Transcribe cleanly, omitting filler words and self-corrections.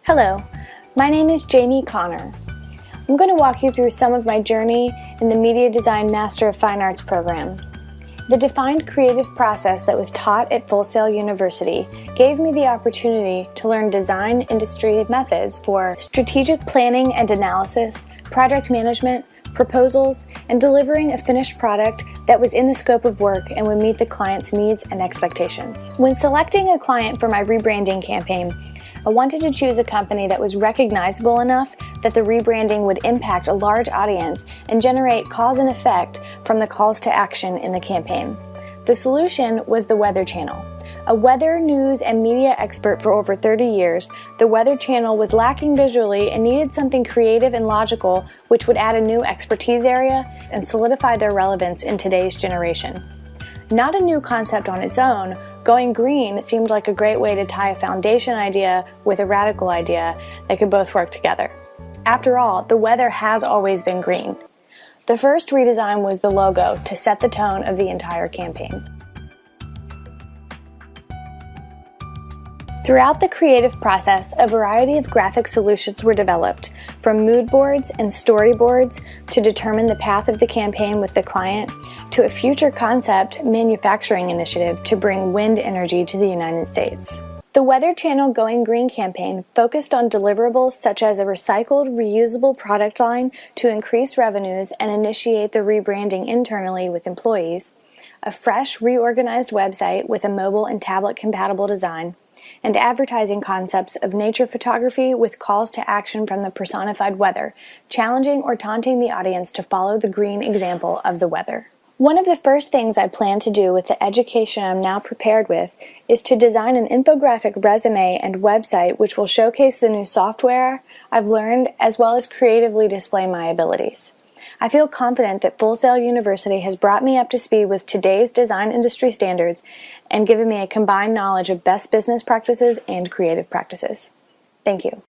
Hello, my name is Jamie Connor. I'm going to walk you through some of my journey in the Media Design Master of Fine Arts program. The defined creative process that was taught at Full Sail University gave me the opportunity to learn design industry methods for strategic planning and analysis, project management, proposals, and delivering a finished product that was in the scope of work and would meet the client's needs and expectations. When selecting a client for my rebranding campaign, I wanted to choose a company that was recognizable enough that the rebranding would impact a large audience and generate cause and effect from the calls to action in the campaign. The solution was the Weather Channel. A weather, news, and media expert for over 30 years, the Weather Channel was lacking visually and needed something creative and logical which would add a new expertise area and solidify their relevance in today's generation. Not a new concept on its own, going green seemed like a great way to tie a foundation idea with a radical idea that could both work together. After all, the weather has always been green. The first redesign was the logo to set the tone of the entire campaign. Throughout the creative process, a variety of graphic solutions were developed, from mood boards and storyboards to determine the path of the campaign with the client, to a future concept manufacturing initiative to bring wind energy to the United States. The Weather Channel Going Green campaign focused on deliverables such as a recycled, reusable product line to increase revenues and initiate the rebranding internally with employees, a fresh, reorganized website with a mobile and tablet-compatible design, and advertising concepts of nature photography with calls to action from the personified weather, challenging or taunting the audience to follow the green example of the weather. One of the first things I plan to do with the education I'm now prepared with is to design an infographic resume and website which will showcase the new software I've learned as well as creatively display my abilities. I feel confident that Full Sail University has brought me up to speed with today's design industry standards and given me a combined knowledge of best business practices and creative practices. Thank you.